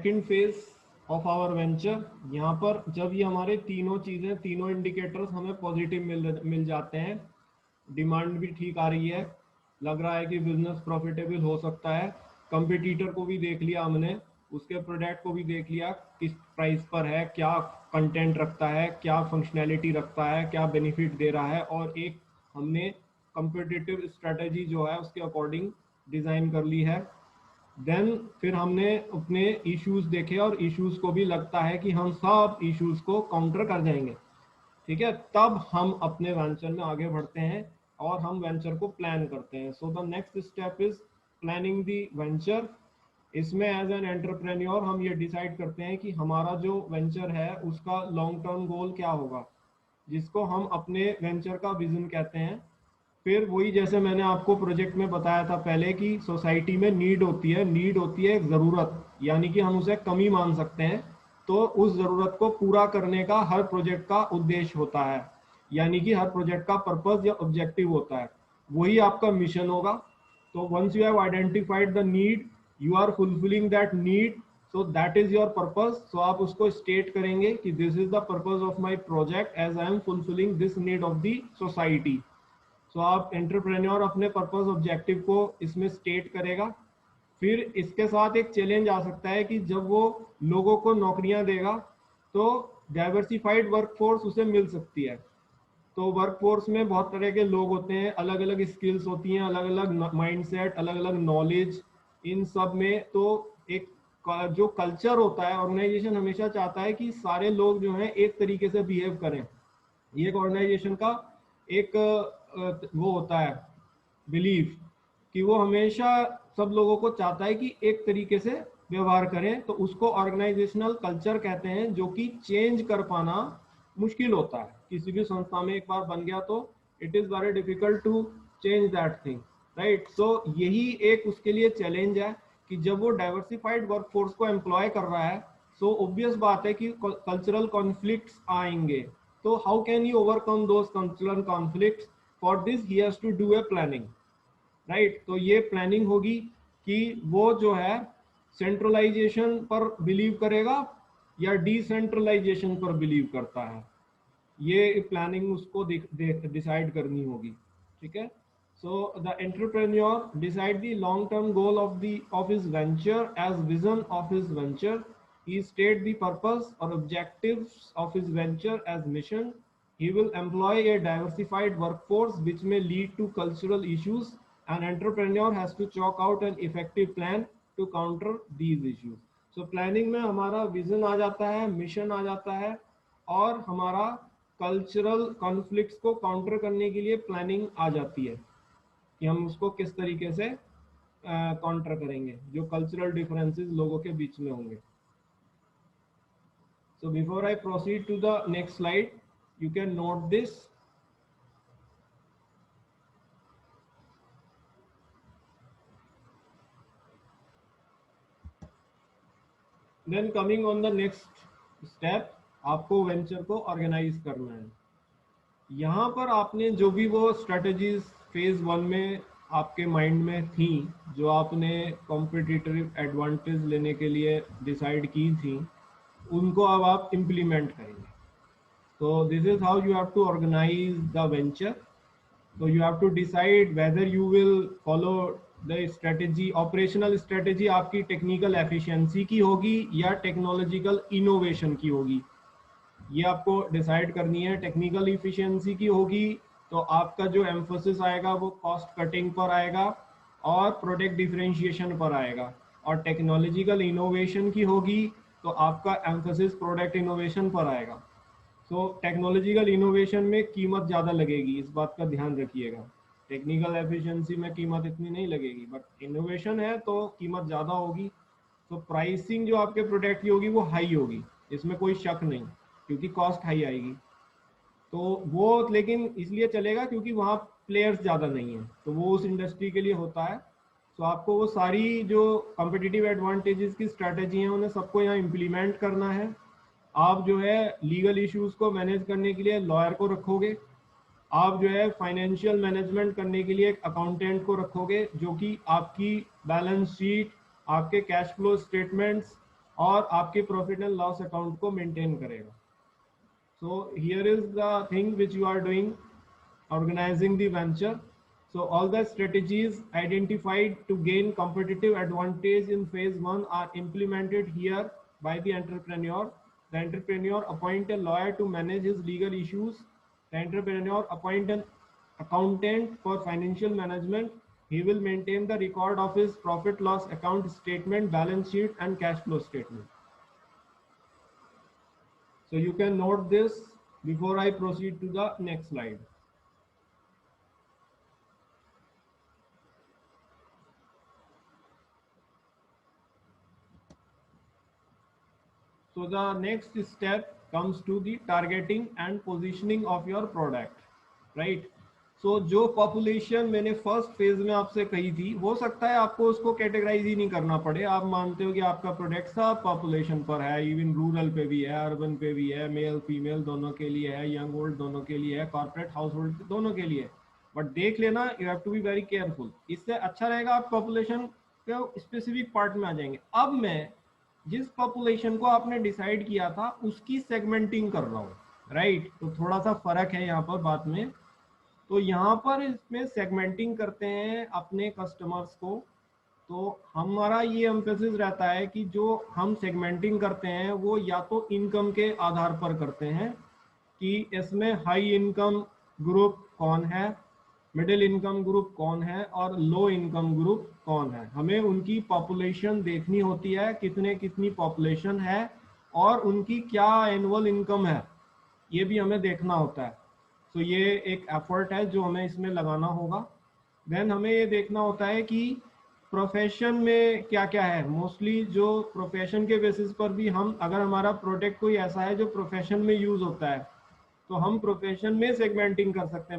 Second phase of our venture. यहाँ पर जब ये हमारे तीनों चीज़ें, तीनों इंडिकेटर्स हमें पॉजिटिव मिल जाते हैं, डिमांड भी ठीक आ रही है, लग रहा है कि बिजनेस प्रॉफिटेबल हो सकता है, कंपटीटर को भी देख लिया हमने, उसके प्रोडक्ट को भी देख लिया, किस प्राइस पर है, क्या कंटेंट रखता है, क्या फंक्शनैलिटी रखता है, क्या बेनिफिट दे रहा है, और एक हमने कंपटीटिव स्ट्रेटजी जो है उसके अकॉर्डिंग डिज़ाइन कर ली है। देन फिर हमने अपने इश्यूज देखे और इश्यूज को भी लगता है कि हम सब इश्यूज को काउंटर कर जाएंगे, ठीक है, तब हम अपने वेंचर में आगे बढ़ते हैं और हम वेंचर को प्लान करते हैं। So the next step is planning the venture. इसमें एज एन एंटरप्रेन्योर हम ये डिसाइड करते हैं कि हमारा जो वेंचर है उसका लॉन्ग टर्म गोल क्या होगा, जिसको हम अपने वेंचर का विजन कहते हैं। फिर वही जैसे मैंने आपको प्रोजेक्ट में बताया था पहले कि सोसाइटी में नीड होती है, नीड होती है एक ज़रूरत, यानी कि हम उसे कमी मान सकते हैं। तो उस ज़रूरत को पूरा करने का हर प्रोजेक्ट का उद्देश्य होता है, यानी कि हर प्रोजेक्ट का पर्पस या ऑब्जेक्टिव होता है, वही आपका मिशन होगा। तो once you have identified the need, you are fulfilling that need, so that is your purpose. So आप उसको स्टेट करेंगे कि this is the purpose of my project as I am fulfilling this need of the society. So आप entrepreneur अपने purpose objective को इसमें state करेगा। फिर इसके साथ एक चैलेंज आ सकता है कि जब वो लोगों को नौकरियां देगा तो डाइवर्सिफाइड वर्कफोर्स उसे मिल सकती है। तो वर्कफोर्स में बहुत तरह के लोग होते हैं, अलग अलग स्किल्स होती हैं, अलग अलग माइंडसेट, अलग अलग नॉलेज, इन सब में तो एक जो कल्चर होता है, ऑर्गेनाइजेशन हमेशा चाहता है कि सारे लोग जो हैं एक तरीके से बिहेव करें। ये एक ऑर्गेनाइजेशन का एक वो होता है बिलीफ कि वो हमेशा सब लोगों को चाहता है कि एक तरीके से व्यवहार करें। तो उसको ऑर्गेनाइजेशनल कल्चर कहते हैं, जो कि चेंज कर पाना मुश्किल होता है। किसी भी संस्था में एक बार बन गया तो it is very difficult to change that thing, right. So यही एक उसके लिए चैलेंज है कि जब वो डाइवर्सिफाइड वर्कफोर्स को एम्प्लॉय कर रहा है, सो ऑब्वियस बात है कि कल्चरल कॉन्फ्लिक्ट्स आएंगे। तो how can you overcome those cultural conflicts? For this he has to do a planning, right. तो ये प्लानिंग होगी कि वो जो है सेंट्रलाइजेशन पर बिलीव करेगा या डिसेंट्रलाइजेशन पर बिलीव करता है, ये प्लानिंग उसको डिसाइड करनी होगी, ठीक है। So the entrepreneur decide the long term goal of his venture as vision of his venture. He state the purpose or objectives of his venture as mission. He will employ a diversified workforce which may lead to cultural issues. An entrepreneur has to chalk out an effective plan to counter these issues. So planning में हमारा vision आ जाता है, mission आ जाता है, और हमारा cultural conflicts को counter करने के लिए प्लानिंग आ जाती है कि हम उसको किस तरीके से काउंटर करेंगे, जो कल्चरल डिफरेंसेस लोगों के बीच में होंगे। So before I proceed to the next slide, you can note this. Then coming on the next step, आपको वेंचर को ऑर्गेनाइज करना है। यहाँ पर आपने जो भी वो स्ट्रेटजीज फेज 1 में आपके माइंड में थी, जो आपने कॉम्पिटिटिव एडवांटेज लेने के लिए डिसाइड की थी, उनको अब आप इम्प्लीमेंट करेंगे। तो this is how you have to organise the venture. So you have to decide whether you will follow the strategy, operational strategy आपकी टेक्निकल एफिशिएंसी की होगी या टेक्नोलॉजिकल इनोवेशन की होगी, ये आपको डिसाइड करनी है। टेक्निकल इफिशिएंसी की होगी तो आपका जो एम्फोसिस आएगा वो कॉस्ट कटिंग पर आएगा और प्रोडक्ट डिफरेंशिएशन पर आएगा। और टेक्नोलॉजिकल इनोवेशन की होगी तो आपका एम्फोसिस प्रोडक्ट इनोवेशन पर आएगा। सो टेक्नोलॉजिकल इनोवेशन में कीमत ज़्यादा लगेगी, इस बात का ध्यान रखिएगा। टेक्निकल एफिशिएंसी में कीमत इतनी नहीं लगेगी, बट इनोवेशन है तो कीमत ज़्यादा होगी। तो प्राइसिंग जो आपके प्रोडक्ट की होगी वो हाई होगी, इसमें कोई शक नहीं, क्योंकि कॉस्ट हाई आएगी। तो वो लेकिन इसलिए चलेगा क्योंकि वहाँ प्लेयर्स ज़्यादा नहीं हैं, तो वो उस इंडस्ट्री के लिए होता है। तो आपको वो सारी जो कॉम्पिटिटिव एडवांटेजेस की स्ट्रैटेजी हैं उन्हें सबको यहाँ इम्प्लीमेंट करना है। आप जो है लीगल इश्यूज को मैनेज करने के लिए लॉयर को रखोगे, आप जो है फाइनेंशियल मैनेजमेंट करने के लिए एक अकाउंटेंट को रखोगे, जो कि आपकी बैलेंस शीट, आपके कैश फ्लो स्टेटमेंट्स और आपके प्रॉफिट एंड लॉस अकाउंट को मेंटेन करेगा. So here is the thing which you are doing, organizing the venture. So all the strategies identified to gain competitive advantage in phase 1 are implemented here by the entrepreneur. The entrepreneur appoint a lawyer to manage his legal issues. The entrepreneur appoint an accountant for financial management. He will maintain the record of his profit loss account statement, balance sheet and cash flow statement. So you can note this before I proceed to the next slide. So the next step comes to the targeting and positioning of your product, right? So जो population मैंने first phase में आपसे कही थी, हो सकता है आपको उसको कैटेगराइज ही नहीं करना पड़े. आप मानते हो कि आपका प्रोडक्ट सब पॉपुलेशन पर है, इवन रूरल पे भी है, अर्बन पे भी है, मेल फीमेल दोनों के लिए है, यंग ओल्ड दोनों के लिए है, कॉर्पोरेट हाउस होल्ड दोनों के लिए. बट देख लेना, you have to be very careful. इससे अच्छा रहेगा आप पॉपुलेशन के स्पेसिफिक पार्ट में आ जाएंगे. अब मैं जिस पॉपुलेशन को आपने डिसाइड किया था उसकी सेगमेंटिंग कर रहा हूँ, राइट? तो थोड़ा सा फर्क है यहाँ पर बात में. तो यहाँ पर इसमें सेगमेंटिंग करते हैं अपने कस्टमर्स को. तो हमारा ये एम्फेसिस रहता है कि जो हम सेगमेंटिंग करते हैं वो या तो इनकम के आधार पर करते हैं कि इसमें हाई इनकम ग्रुप कौन है, मिडिल इनकम ग्रुप कौन है और लो इनकम ग्रुप कौन है. हमें उनकी पॉपुलेशन देखनी होती है, कितनी पॉपुलेशन है और उनकी क्या एनुअल इनकम है, ये भी हमें देखना होता है. तो ये एक एफर्ट है जो हमें इसमें लगाना होगा. देन हमें ये देखना होता है कि प्रोफेशन में क्या क्या है. मोस्टली जो प्रोफेशन के बेसिस पर भी हम, अगर हमारा प्रोडक्ट कोई ऐसा है जो प्रोफेशन में यूज होता है, तो हम प्रोफेशन में सेगमेंटिंग कर सकते हैं.